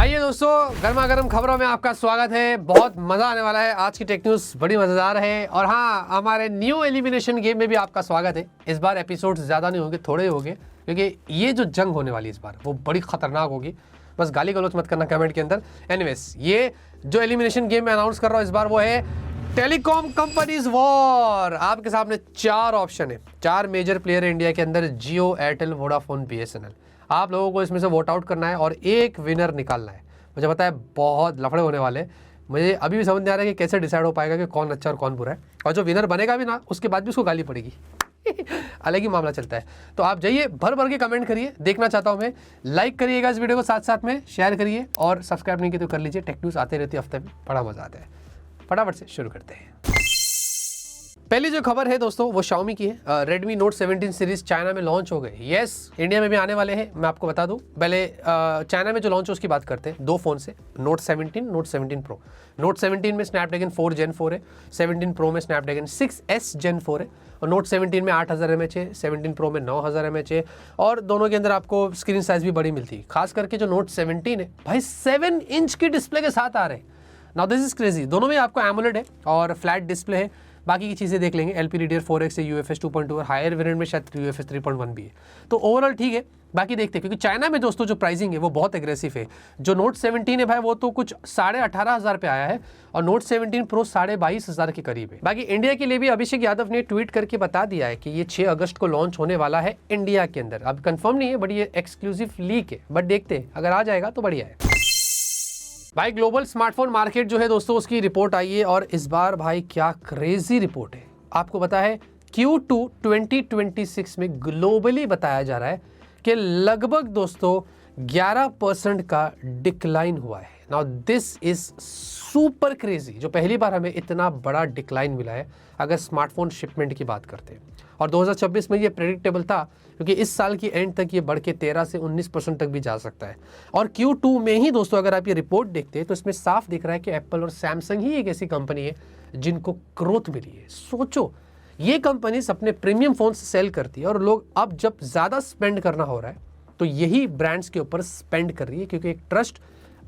आइए दोस्तों, गर्मा गर्म खबरों में आपका स्वागत है। बहुत मजा आने वाला है। आज की टेक न्यूज़ बड़ी मजेदार है। और हाँ, हमारे न्यू एलिमिनेशन गेम में भी आपका स्वागत है। इस बार एपिसोड ज़्यादा नहीं होंगे, थोड़े होंगे, क्योंकि ये जो जंग होने वाली है इस बार वो बड़ी खतरनाक होगी। बस गाली गलौज मत करना कमेंट के अंदर। एनीवेज, ये जो एलिमिनेशन गेम में अनाउंस कर रहा हूँ इस बार वो है टेलीकॉम कंपनीज वॉर। आपके सामने 4 ऑप्शन है, 4 मेजर प्लेयर है इंडिया के अंदर, जियो, एयरटेल, वोडाफोन, BSNL। आप लोगों को इसमें से वोट आउट करना है और एक विनर निकालना है। मुझे पता है बहुत लफड़े होने वाले हैं, मुझे अभी भी समझ नहीं आ रहा है कि कैसे डिसाइड हो पाएगा कि कौन अच्छा और कौन बुरा है। और जो विनर बनेगा भी ना, उसके बाद भी उसको गाली पड़ेगी। अलग ही मामला चलता है। तो आप जाइए, भर भर के कमेंट करिए, देखना चाहता हूँ मैं। लाइक करिएगा इस वीडियो को, साथ साथ में शेयर करिए और सब्सक्राइब नहीं किया तो कर लीजिए। टेक न्यूज़ आते रहती है हफ्ते में, बड़ा मजा आता है। फटाफट से शुरू करते हैं। पहली जो खबर है दोस्तों वो Xiaomi की है। Redmi Note 17 सीरीज चाइना में लॉन्च हो गए। यस, इंडिया में भी आने वाले हैं। मैं आपको बता दूं, पहले चाइना में जो लॉन्च है उसकी बात करते हैं। 2 फ़ोन से, Note 17, Note 17 Pro। Note 17 में Snapdragon 4 Gen 4 है, 17 Pro में Snapdragon 6S Gen 4 है, और Note 17 में 8000 mAh है, 17 Pro में 9000 mAh है, और दोनों के अंदर आपको स्क्रीन साइज भी बड़ी मिलती है। खास करके जो Note 17 है भाई, 7 इंच की डिस्प्ले के साथ आ रहे हैं। Now this is crazy. दोनों में आपको AMOLED है और फ्लैट डिस्प्ले है। बाकी की चीज़ें देख लेंगे, LPDDR4X है, UFS 2.2 और हायर वेरिएंट में शायद UFS 3.1 भी है। तो ओवरऑल ठीक है। बाकी देखते हैं, क्योंकि चाइना में दोस्तों जो प्राइसिंग है वो बहुत एग्रेसिव है। जो Note 17 है भाई वो तो कुछ 18,500 पे आया है, और Note 17 Pro 22,500 के करीब है। बाकी इंडिया के लिए भी अभिषेक यादव ने ट्वीट करके बता दिया है कि ये 6 अगस्त को लॉन्च होने वाला है इंडिया के अंदर। अब कंफर्म नहीं है, बट ये एक्सक्लूसिव लीक है, बट देखते हैं, अगर आ जाएगा तो बढ़िया है। भाई ग्लोबल स्मार्टफोन मार्केट जो है दोस्तों, उसकी रिपोर्ट आई है, और इस बार भाई क्या क्रेजी रिपोर्ट है। आपको पता है Q2 2026 में ग्लोबली बताया जा रहा है कि लगभग दोस्तों 11% का डिक्लाइन हुआ है। Now this is super crazy, जो पहली बार हमें इतना बड़ा डिक्लाइन मिला है अगर स्मार्टफोन शिपमेंट की बात करते हैं। और 2026 में ये प्रेडिक्टेबल था, क्योंकि इस साल की एंड तक ये बढ़ के 13 से 19% तक भी जा सकता है। और Q2 में ही दोस्तों अगर आप ये रिपोर्ट देखते हैं तो इसमें साफ दिख रहा है कि एप्पल और सैमसंग ही एक ऐसी कंपनी है जिनको ग्रोथ मिली है। सोचो, ये कंपनीज अपने प्रीमियम फोन सेल करती है, और लोग अब जब ज़्यादा स्पेंड करना हो रहा है तो यही ब्रांड्स के ऊपर स्पेंड कर रही है, क्योंकि एक ट्रस्ट,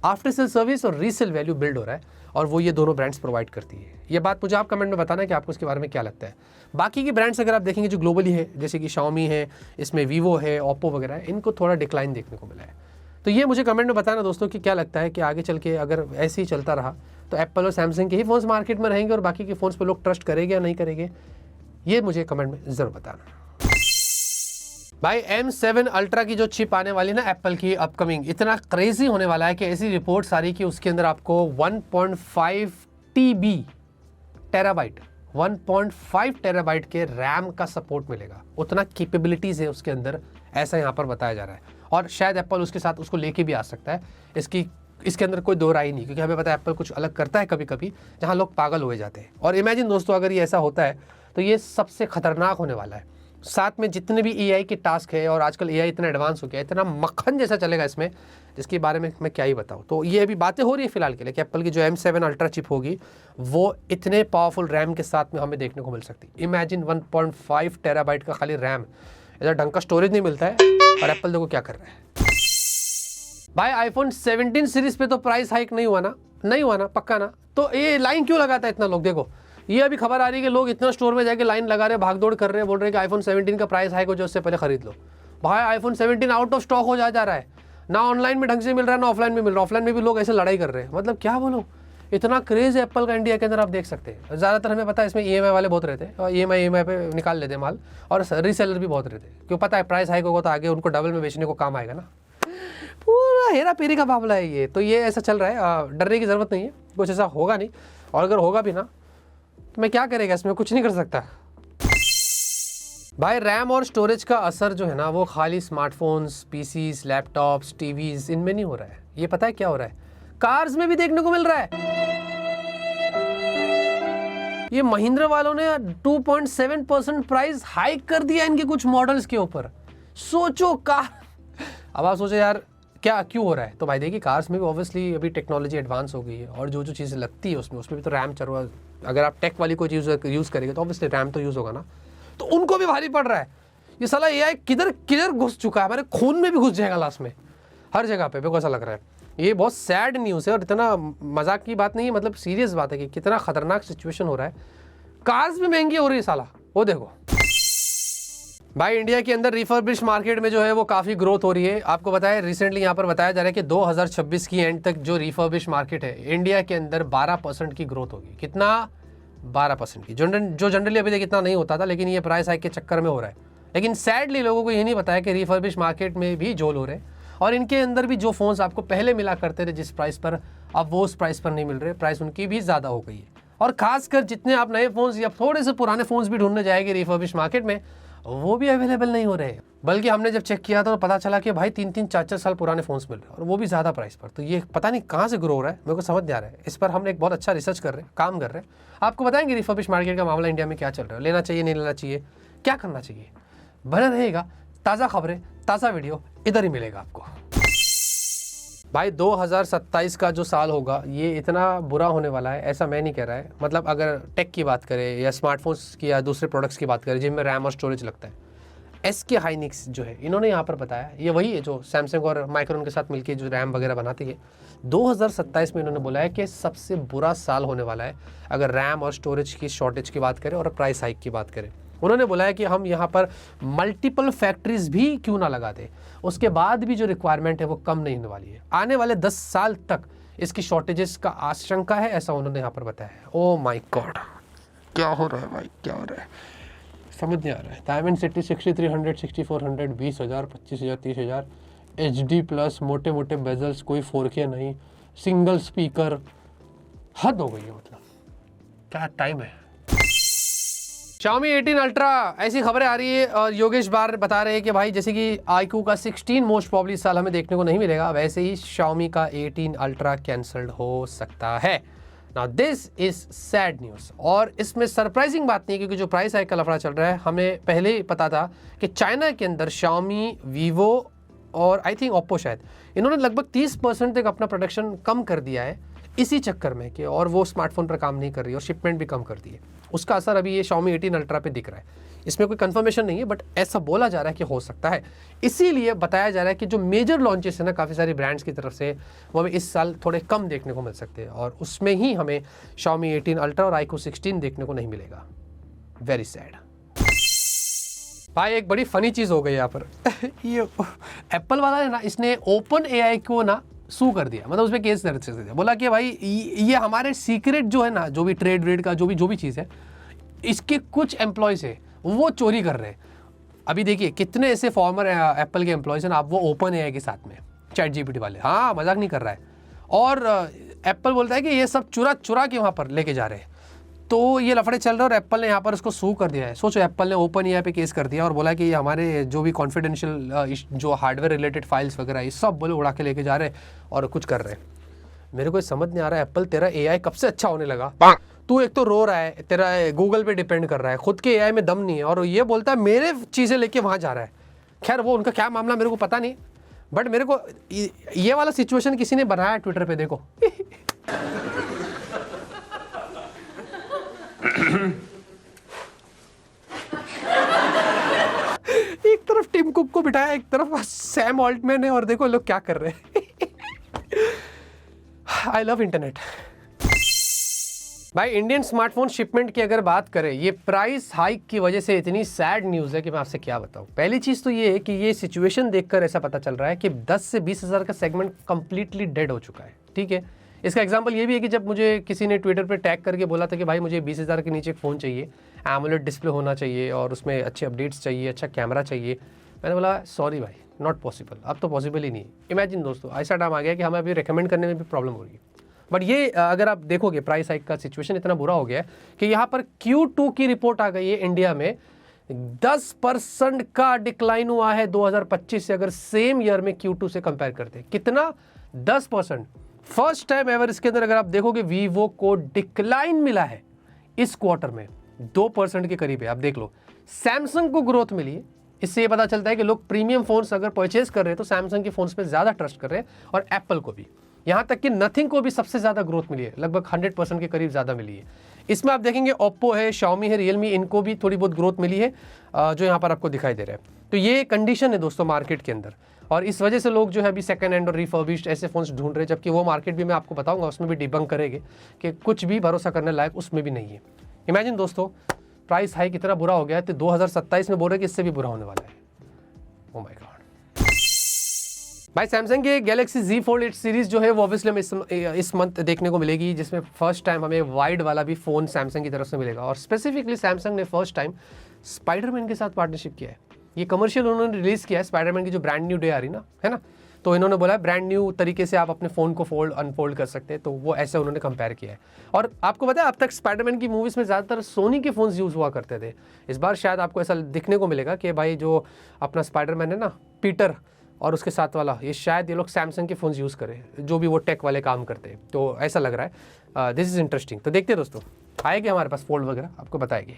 आफ्टर सेल सर्विस और रीसेल वैल्यू बिल्ड हो रहा है, और वो ये दोनों ब्रांड्स प्रोवाइड करती है। ये बात मुझे आप कमेंट में बताना कि आपको इसके बारे में क्या लगता है। बाकी की ब्रांड्स अगर आप देखेंगे जो ग्लोबली है, जैसे कि Xiaomi है, इसमें Vivo है, Oppo वगैरह है, इनको थोड़ा डिक्लाइन देखने को मिला है। तो ये मुझे कमेंट में बताना दोस्तों कि क्या लगता है कि आगे चल के अगर ऐसे ही चलता रहा तो एप्पल और सैमसंग के ही फोन्स मार्केट में रहेंगे और बाकी के फोन्स पर लोग ट्रस्ट करेंगे या नहीं करेंगे। ये मुझे कमेंट में ज़रूर बताना। भाई M7 अल्ट्रा की जो चिप आने वाली है ना एप्पल की अपकमिंग, इतना क्रेजी होने वाला है कि ऐसी रिपोर्ट्स आ रही कि उसके अंदर आपको 1.5 टेराबाइट 1.5 टेराबाइट के रैम का सपोर्ट मिलेगा। उतना कैपेबिलिटीज़ है उसके अंदर, ऐसा यहाँ पर बताया जा रहा है। और शायद एप्पल उसके साथ उसको लेके भी आ सकता है। इसके अंदर कोई दो राय नहीं, क्योंकि हमें पता है एप्पल कुछ अलग करता है कभी कभी, जहाँ लोग पागल हो जाते हैं। और इमेजिन दोस्तों, अगर ये ऐसा होता है तो ये सबसे खतरनाक होने वाला है। साथ में जितने भी AI के टास्क है, और आजकल AI इतना एडवांस हो गया है, इतना मक्खन जैसा चलेगा इसमें, जिसके बारे में मैं क्या ही बताऊँ। तो ये अभी बातें हो रही है फिलहाल के लिए कि एप्पल की जो M7 अल्ट्रा चिप होगी वो इतने पावरफुल रैम के साथ में हमें देखने को मिल सकती है। इमेजिन 1.5 टेराबाइट का खाली रैम, इधर ढंग का स्टोरेज नहीं मिलता है, और एप्पल देखो क्या कर रहा है। भाई iPhone 17 सीरीज पे तो प्राइस हाइक नहीं हुआ ना, पक्का ना। तो ये लाइन क्यों लगाता है इतना लोग? देखो, ये अभी खबर आ रही है कि लोग इतना स्टोर में जाके लाइन लगा रहे हैं, भागदौड़ कर रहे हैं, बोल रहे हैं कि iPhone 17 का प्राइस हाइक हो जाए, उससे पहले खरीद लो। भाई iPhone 17 आउट ऑफ स्टॉक हो जा रहा है, ना ऑनलाइन में ढंग से मिल रहा है, ना ऑफलाइन में मिल रहा है। ऑफलाइन में भी लोग ऐसे लड़ाई कर रहे हैं, मतलब क्या बोलो, इतना क्रेज है एप्पल का इंडिया के अंदर। आप देख सकते हैं ज़्यादातर हमें पता है इसमें EMI वाले बहुत रहते हैं, और EMI पे निकाल लेते हैं माल, और रीसेलर भी बहुत रहते हैं, क्यों पता है प्राइस हाइक होगा तो आगे उनको डबल में बेचने को काम आएगा ना। पूरा हेरा फेरी का मामला है ये। तो ये ऐसा चल रहा है, डरने की ज़रूरत नहीं है, कुछ ऐसा होगा नहीं। और अगर होगा भी ना तो मैं क्या करेगा, इसमें कुछ नहीं कर सकता। भाई रैम और स्टोरेज का असर जो है ना, वो खाली स्मार्टफोन्स, PCs, लैपटॉप्स, टीवीज इनमें नहीं हो रहा है। ये पता है क्या हो रहा है, कार्स में भी देखने को मिल रहा है। ये महिंद्रा वालों ने 2.7% प्राइस हाइक कर दिया इनके कुछ मॉडल्स के ऊपर। सोचो कार, अब आप सोचो यार क्या क्यों हो रहा है। तो भाई देखिए, कार्स में भी ऑब्वियसली अभी टेक्नोलॉजी एडवांस हो गई है, और जो चीज़ें लगती है उसमें भी तो रैम चल रहा है। अगर आप टेक वाली कोई चीज़ यूज़ करेंगे तो ऑब्वियसली रैम तो यूज़ होगा ना, तो उनको भी भारी पड़ रहा है। ये साला AI किधर किधर घुस चुका है, हमारे खून में भी घुस जाएगा लास्ट में, हर जगह पे। मेरे को ऐसा लग रहा है ये बहुत सैड न्यूज़ है और इतना मजाक की बात नहीं है, मतलब सीरियस बात है कि कितना खतरनाक सिचुएशन हो रहा है। कार्स भी महंगी हो रही है साला, वो देखो भाई। इंडिया के अंदर रिफर्बिश मार्केट में जो है वो काफ़ी ग्रोथ हो रही है। आपको बताया रिसेंटली यहाँ पर बताया जा रहा है कि 2026 की एंड तक जो रिफर्बिश मार्केट है इंडिया के अंदर 12% की ग्रोथ होगी। कितना? 12% की, जो जनरली अभी तक इतना नहीं होता था, लेकिन ये प्राइस हाइक के चक्कर में हो रहा है। लेकिन सैडली लोगों को ये नहीं बताया कि रिफर्बिश मार्केट में भी जोल हो रहे हैं और इनके अंदर भी जो फ़ोन्स आपको पहले मिला करते थे जिस प्राइस पर, अब वो उस प्राइस पर नहीं मिल रहे, प्राइस उनकी भी ज़्यादा हो गई है। और खासकर जितने आप नए फ़ोन्स या थोड़े से पुराने फ़ोन्स भी ढूंढने जाएंगे रिफर्बिश मार्केट में, वो भी अवेलेबल नहीं हो रहे हैं। बल्कि हमने जब चेक किया तो पता चला कि भाई 3-3, 4-4 साल पुराने फ़ोन्स मिल रहे हैं और वो भी ज़्यादा प्राइस पर। तो ये पता नहीं कहाँ से ग्रो हो रहा है, मेरे को समझ नहीं आ रहा है। इस पर हम एक बहुत अच्छा रिसर्च कर रहे हैं, काम कर रहे हैं। आपको बताएंगे रिफर्बिश मार्केट का मामला इंडिया में क्या चल रहा है, लेना चाहिए नहीं लेना चाहिए, क्या करना चाहिए। बने रहेगा, ताज़ा खबरें, ताज़ा वीडियो इधर ही मिलेगा आपको। भाई 2027 का जो साल होगा ये इतना बुरा होने वाला है, ऐसा मैं नहीं कह रहा है। मतलब अगर टेक की बात करें या स्मार्टफोन्स की या दूसरे प्रोडक्ट्स की बात करें जिनमें रैम और स्टोरेज लगता है, SK हाइनिक्स जो है इन्होंने यहाँ पर बताया, ये वही है जो सैमसंग और माइक्रोन के साथ मिलकर जो रैम वगैरह बनाती है। 2027 में इन्होंने बोला है कि सबसे बुरा साल होने वाला है अगर रैम और स्टोरेज की शॉर्टेज की बात करें और प्राइस हाइक की बात करें। उन्होंने बोला है कि हम यहाँ पर मल्टीपल फैक्ट्रीज भी क्यों ना लगा दें, उसके बाद भी जो रिक्वायरमेंट है वो कम नहीं होने वाली है। आने वाले 10 साल तक इसकी शॉर्टेजेस का आशंका है, ऐसा उन्होंने यहाँ पर बताया है। ओ माय गॉड, क्या हो रहा है भाई, क्या हो रहा है, समझ नहीं आ रहा है। डायमंड सिटी 6300, 6400, 20,000, 25,000, 30,000, HD प्लस, मोटे मोटे बेजल्स, कोई 4K नहीं, सिंगल स्पीकर, हद हो गई है। मतलब क्या टाइम है। Xiaomi 18 अल्ट्रा, ऐसी खबरें आ रही है और योगेश बार बता रहे हैं कि भाई जैसे कि iQOO का 16 मोस्ट प्रॉब्ली इस साल हमें देखने को नहीं मिलेगा, वैसे ही Xiaomi का 18 अल्ट्रा कैंसल्ड हो सकता है। Now this is sad news और इसमें सरप्राइजिंग बात नहीं है, क्योंकि जो प्राइस हाइक का लफड़ा चल रहा है हमें पहले ही पता था कि चाइना के अंदर Xiaomi, Vivo और आई थिंक Oppo शायद इन्होंने लगभग 30% तक अपना प्रोडक्शन कम कर दिया है इसी चक्कर में कि और वो स्मार्टफोन पर काम नहीं कर रही और शिपमेंट भी कम कर दी है। उसका असर अभी ये Xiaomi 18 अल्ट्रा पे दिख रहा है। इसमें कोई कंफर्मेशन नहीं है बट ऐसा बोला जा रहा है कि हो सकता है। इसीलिए बताया जा रहा है कि जो मेजर लॉन्चेस है ना काफ़ी सारी ब्रांड्स की तरफ से, वो हमें इस साल थोड़े कम देखने को मिल सकते हैं और उसमें ही हमें Xiaomi 18 अल्ट्रा और iQOO 16 देखने को नहीं मिलेगा। वेरी सैड भाई। एक बड़ी फनी चीज़ हो गई यहाँ पर ये एप्पल वाला है ना, इसने OpenAI को ना सू कर दिया, मतलब उसमें केस दर्ज कर दिया। बोला कि भाई ये हमारे सीक्रेट जो है ना, जो भी ट्रेड वेड का जो भी चीज़ है, इसके कुछ एम्प्लॉयज़ है वो चोरी कर रहे हैं। अभी देखिए कितने ऐसे फॉर्मर एप्पल के एम्प्लॉयज़ हैं ना, आप वो OpenAI के साथ में ChatGPT वाले, हाँ मजाक नहीं कर रहा है। और एप्पल बोलता है कि ये सब चुरा के वहाँ पर लेके जा रहे हैं। तो ये लफड़े चल रहे हैं और एप्पल ने यहाँ पर उसको सू कर दिया है। सोचो एप्पल ने OpenAI पे केस कर दिया और बोला कि ये हमारे जो भी कॉन्फिडेंशियल जो हार्डवेयर रिलेटेड फाइल्स वगैरह ये सब बोले उड़ा के लेके जा रहे हैं और कुछ कर रहे हैं। मेरे को समझ नहीं आ रहा है एप्पल, तेरा AI कब से अच्छा होने लगा? तू एक तो रो रहा है, तेरा गूगल पे डिपेंड कर रहा है, खुद के AI में दम नहीं है और ये बोलता है मेरे चीज़ें लेके वहाँ जा रहा है। खैर वो उनका क्या मामला मेरे को पता नहीं, बट मेरे को ये वाला सिचुएशन किसी ने बनाया ट्विटर पे, देखो एक तरफ टिम कुक को बिठाया, एक तरफ सैम ऑल्टमैन है और देखो लोग क्या कर रहे हैं। आई लव इंटरनेट भाई। इंडियन स्मार्टफोन शिपमेंट की अगर बात करें, ये प्राइस हाइक की वजह से इतनी सैड न्यूज़ है कि मैं आपसे क्या बताऊं। पहली चीज़ तो ये है कि ये सिचुएशन देखकर ऐसा पता चल रहा है कि 10 से 20 हज़ार का सेगमेंट कंप्लीटली डेड हो चुका है। ठीक है, इसका एग्जांपल ये भी है कि जब मुझे किसी ने ट्विटर पे टैग करके बोला था कि भाई मुझे 20,000 के नीचे एक फ़ोन चाहिए, एमोलेड डिस्प्ले होना चाहिए और उसमें अच्छे अपडेट्स चाहिए, अच्छा कैमरा चाहिए, मैंने बोला सॉरी भाई नॉट पॉसिबल, अब तो पॉसिबल ही नहीं। इमेजिन दोस्तों ऐसा टाइम आ गया कि हमें अभी रिकमेंड करने में भी प्रॉब्लम हो रही है। बट ये अगर आप देखोगे प्राइस हाइक का सिचुएशन इतना बुरा हो गया है कि यहाँ पर Q2 की रिपोर्ट आ गई है, इंडिया में 10% का डिक्लाइन हुआ है 2025 से, अगर सेम ईयर में Q2 से कंपेयर करते हैं। कितना? 10%। फर्स्ट टाइम एवर इसके अंदर अगर आप देखोगे वीवो को डिक्लाइन मिला है इस क्वार्टर में, 2% के करीब है। आप देख लो, सैमसंग को ग्रोथ मिली है। इससे ये पता चलता है कि लोग प्रीमियम फोन्स अगर परचेज कर रहे हैं तो सैमसंग के फोन्स पे ज़्यादा ट्रस्ट कर रहे हैं और एप्पल को भी, यहाँ तक कि नथिंग को भी सबसे ज़्यादा ग्रोथ मिली है, लगभग 100% के करीब ज़्यादा मिली है। इसमें आप देखेंगे ओप्पो है, Xiaomi है, रियलमी, इनको भी थोड़ी बहुत ग्रोथ मिली है जो यहाँ पर आपको दिखाई दे रहा है। तो ये कंडीशन है दोस्तों मार्केट के अंदर। और इस वजह से लोग जो है अभी सेकंड हैंड और रिफर्बिश्ड ऐसे फ़ोन्स ढूंढ रहे हैं, जबकि वो मार्केट भी मैं आपको बताऊंगा उसमें भी डिबंक करेंगे कि कुछ भी भरोसा करने लायक उसमें भी नहीं है। इमेजिन दोस्तों, प्राइस हाई कितना बुरा हो गया है, तो 2027 में बोल रहे कि इससे भी बुरा होने वाला है। ओह माय गॉड भाई, सैमसंग के गैलेक्सी Z Fold 8 सीरीज़ जो है वो ऑब्वियसली हमें इस मंथ देखने को मिलेगी, जिसमें फर्स्ट टाइम हमें वाइड वाला भी फ़ोन सैमसंग की तरफ से मिलेगा। और स्पेसिफिकली सैमसंग ने फर्स्ट टाइम स्पाइडरमैन के साथ पार्टनरशिप किया है। ये कमर्शियल उन्होंने रिलीज़ किया है स्पाइडरमैन की जो ब्रांड न्यू डे आ रही ना, है ना, तो इन्होंने बोला है ब्रांड न्यू तरीके से आप अपने फ़ोन को फोल्ड अनफोल्ड कर सकते हैं, तो वो ऐसे उन्होंने कंपेयर किया है। और आपको पता है अब तक स्पाइडरमैन की मूवीज़ में ज़्यादातर सोनी के फ़ोन्स यूज़ हुआ करते थे। इस बार शायद आपको ऐसा दिखने को मिलेगा कि भाई जो अपना स्पाइडरमैन है ना, पीटर और उसके साथ वाला, ये शायद ये लोग सैमसंग के फ़ोन्स यूज़ करें, जो भी वो टेक वाले काम करते हैं, तो ऐसा लग रहा है। This is interesting. तो देखते हैं दोस्तों, आएगी हमारे पास फोल्ड वगैरह, आपको बताएगी।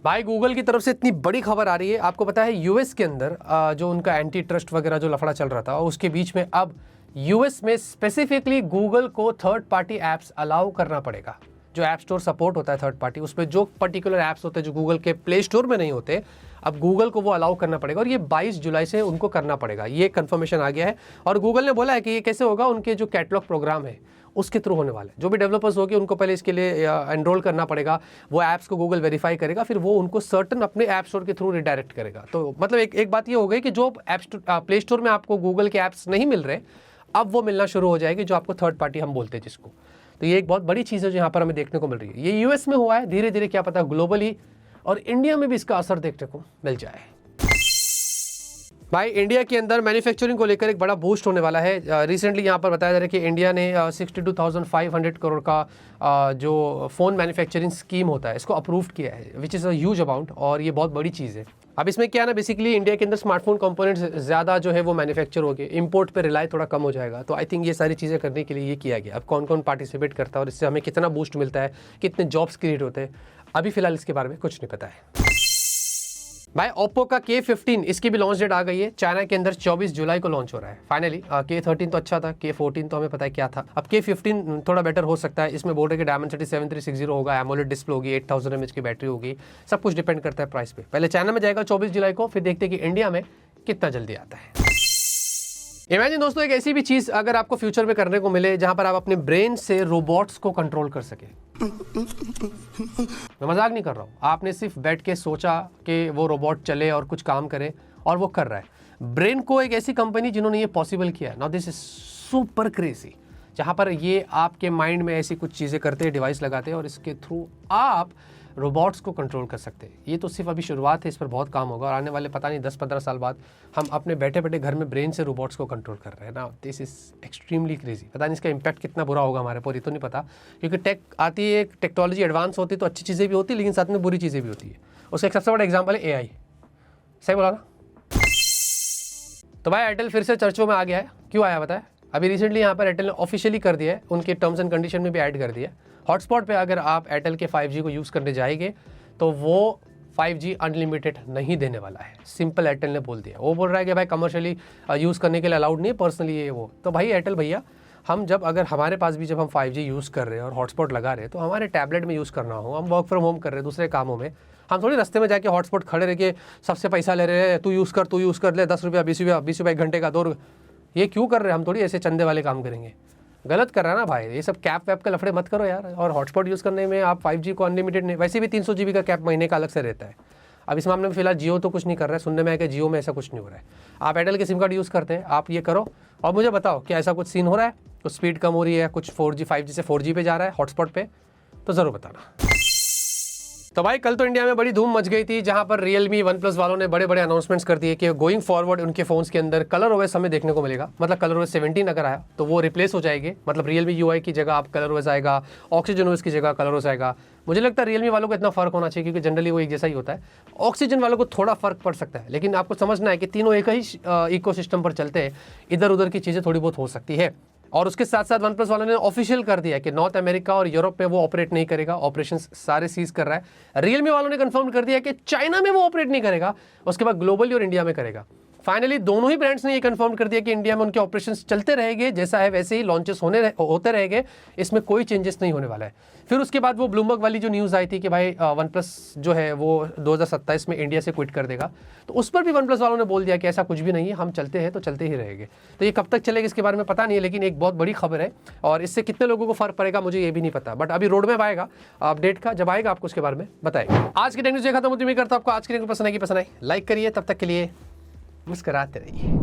भाई गूगल की तरफ से इतनी बड़ी खबर आ रही है, आपको पता है यूएस के अंदर जो उनका एंटी ट्रस्ट वगैरह जो लफड़ा चल रहा था, उसके बीच में अब यूएस में स्पेसिफिकली गूगल को थर्ड पार्टी ऐप्स अलाउ करना पड़ेगा। जो ऐप स्टोर सपोर्ट होता है थर्ड पार्टी, उसमें जो पर्टिकुलर ऐप्स होते हैं जो गूगल के प्ले स्टोर में नहीं होते, अब गूगल को वो अलाउ करना पड़ेगा। और ये 22 जुलाई से उनको करना पड़ेगा, ये कंफर्मेशन आ गया है। और गूगल ने बोला है कि ये कैसे होगा, उनके जो कैटलॉग प्रोग्राम है उसके थ्रू होने वाला है। जो भी डेवलपर्स होंगे उनको पहले इसके लिए एनरोल करना पड़ेगा, वो ऐप्स को गूगल वेरीफाई करेगा, फिर वो उनको सर्टन अपने ऐप स्टोर के थ्रू रिडायरेक्ट करेगा। तो मतलब एक बात ये हो गई कि जो प्ले स्टोर में आपको गूगल के ऐप्स नहीं मिल रहे, अब वो मिलना शुरू हो जाएगी, जो आपको थर्ड पार्टी हम बोलते हैं जिसको। तो ये एक बहुत बड़ी चीज़ है जो यहाँ पर हमें देखने को मिल रही है। ये यूएस में हुआ है, धीरे धीरे क्या पता ग्लोबली और इंडिया में भी इसका असर देखने को मिल जाए। भाई इंडिया के अंदर मैन्युफैक्चरिंग को लेकर एक बड़ा बूस्ट होने वाला है। रिसेंटली यहाँ पर बताया जा रहा है कि इंडिया ने 62,500 करोड़ का जो फ़ोन मैन्युफैक्चरिंग स्कीम होता है इसको अप्रूव किया है, which is a huge amount, और ये बहुत बड़ी चीज़ है। अब इसमें क्या है ना, बेसिकली इंडिया के अंदर स्मार्टफोन कंपोनेंट्स ज़्यादा जो है वो मैन्युफैक्चर हो गए, इंपोर्ट पे रिलाई थोड़ा कम हो जाएगा। तो आई थिंक ये सारी चीज़ें करने के लिए ये किया गया। अब कौन कौन पार्टिसिपेट करता है और इससे हमें कितना बूस्ट मिलता है, कितने जॉब्स क्रिएट होते हैं, अभी फिलहाल इसके बारे में कुछ नहीं पता है। भाई ओप्पो का K15 इसकी भी लॉन्च डेट आ गई है। चाइना के अंदर 24 जुलाई को लॉन्च हो रहा है फाइनली। K13 तो अच्छा था, K14 तो हमें पता है क्या था। अब K15 थोड़ा बेटर हो सकता है। इसमें बोल रहे कि Dimensity 7360 होगा, एमोलेड डिस्प्ले होगी, 8000 mAh की बैटरी होगी। सब कुछ डिपेंड करता है प्राइस पे। पहले चाइना में जाएगा 24 जुलाई को, फिर देखते हैं कि इंडिया में कितना जल्दी आता है। इमेजिन दोस्तों, एक ऐसी भी चीज़ अगर आपको फ्यूचर में करने को मिले जहाँ पर आप अपने ब्रेन से रोबोट्स को कंट्रोल कर सके। मैं मजाक नहीं कर रहा हूँ, आपने सिर्फ बैठ के सोचा कि वो रोबोट चले और कुछ काम करे, और वो कर रहा है। ब्रेन को एक ऐसी कंपनी जिन्होंने ये पॉसिबल किया है, now this is super crazy, जहाँ पर ये आपके माइंड में ऐसी कुछ चीज़ें करते हैं, डिवाइस लगाते हैं, और इसके थ्रू आप रोबोट्स को कंट्रोल कर सकते हैं। ये तो सिर्फ अभी शुरुआत है, इस पर बहुत काम होगा, और आने वाले पता नहीं 10-15 साल बाद हम अपने बैठे बैठे घर में ब्रेन से रोबोट्स को कंट्रोल कर रहे हैं ना। This is extremely crazy. पता नहीं इसका इम्पैक्ट कितना बुरा होगा हमारे पर, ये तो नहीं पता, क्योंकि टेक आती है, टेक्नोलॉजी एडवांस होती है तो अच्छी चीज़ें भी होती है, लेकिन साथ में बुरी चीज़ें भी होती है। उसका एक सबसे बड़ा एग्जाम्पल है AI। सही बोला ना? तो भाई एयरटेल फिर से चर्चों में आ गया है। क्यों आया बताए? अभी रिसेंटली यहाँ पर एयरटेल ने ऑफिशियली कर दिया है, उनके टर्म्स एंड कंडीशन में भी ऐड कर दिया है। हॉटस्पॉट पे अगर आप एयरटेल के 5G को यूज़ करने जाएंगे तो वो 5G अनलिमिटेड नहीं देने वाला है। सिंपल एयरटेल ने बोल दिया। वो बोल रहा है कि भाई कमर्शियली यूज़ करने के लिए अलाउड नहीं है, पर्सनली ये वो। तो भाई एयरटेल भैया, हम जब अगर हमारे पास भी जब हम 5G यूज़ कर रहे हैं और हॉटस्पॉट लगा रहे हैं, तो हमारे टैबलेट में यूज़ करना हो, हम वर्क फ्रॉम होम कर रहे हैं, दूसरे कामों में, हम थोड़ी रास्ते में जाके हॉटस्पॉट खड़े रह के सबसे पैसा ले रहे हैं, तू यूज़ कर ले, 10 रुपया 20 रुपया 1 घंटे का, 2 रुपये। ये क्यों कर रहे हैं? हम थोड़ी ऐसे चंदे वाले काम करेंगे। गलत कर रहा है ना भाई, ये सब कैप वैप का लफड़े मत करो यार। और हॉटस्पॉट यूज़ करने में आप 5G को अनलिमिटेड नहीं, वैसे भी 300 GB का कैप महीने का अलग से रहता है। अब इस मामले में फिलहाल जियो तो कुछ नहीं कर रहा है, सुनने में आया कि जियो में ऐसा कुछ नहीं हो रहा है। आप एयरटेल के सिम कार्ड यूज़ करते हैं, आप ये करो और मुझे बताओ क्या ऐसा कुछ सीन हो रहा है, कुछ स्पीड कम हो रही है, कुछ 4G 5G से 4G पे जा रहा है हॉटस्पॉट पे, तो ज़रूर बताना। तो भाई कल तो इंडिया में बड़ी धूम मच गई थी, जहां पर Realme, OnePlus वालों ने बड़े बड़े अनाउंसमेंट्स कर दिए कि गोइंग फॉरवर्ड उनके फ़ोन्स के अंदर कलर OS हमें देखने को मिलेगा। मतलब कलर OS 17 अगर आया तो वो रिप्लेस हो जाएगी, मतलब Realme UI की जगह आप कलर OS आएगा, Oxygen OS की जगह कलर OS आएगा। मुझे लगता है Realme वालों को इतना फ़र्क होना चाहिए, क्योंकि जनरली वो एक जैसा ही होता है। Oxygen वालों को थोड़ा फ़र्क पड़ सकता है, लेकिन आपको समझना है कि तीनों एक ही इकोसिस्टम पर चलते हैं, इधर उधर की चीज़ें थोड़ी बहुत हो सकती है। और उसके साथ साथ OnePlus वालों ने ऑफिशियल कर दिया कि नॉर्थ अमेरिका और यूरोप में वो ऑपरेट नहीं करेगा, ऑपरेशंस सारे सीज कर रहा है। Realme वालों ने कंफर्म कर दिया कि चाइना में वो ऑपरेट नहीं करेगा, उसके बाद ग्लोबली और इंडिया में करेगा। फाइनली दोनों ही ब्रांड्स ने ये कंफर्म कर दिया कि इंडिया में उनके ऑपरेशंस चलते रहेंगे, जैसा है वैसे ही लॉन्चेस होते रहेंगे, इसमें कोई चेंजेस नहीं होने वाला है। फिर उसके बाद वो ब्लूमबर्ग वाली जो न्यूज़ आई थी कि भाई वन प्लस जो है वो 2027 में इंडिया से क्विट कर देगा, तो उस पर भी वन प्लस वालों ने बोल दिया कि ऐसा कुछ भी नहीं है, हम चलते हैं तो चलते ही रहेंगे। तो ये कब तक चलेगा इसके बारे में पता नहीं है, लेकिन एक बहुत बड़ी खबर है और इससे कितने लोगों को फर्क पड़ेगा मुझे ये भी नहीं पता, बट अभी रोड मैप आएगा अपडेट का, जब आएगा आपको उसके बारे में बताएगा। आज की टेक न्यूज़ खत्म होती है, करता हूं आपको आज की टेक पसंद आई लाइक करिए, तब तक के लिए मुस्कुराते रहिए।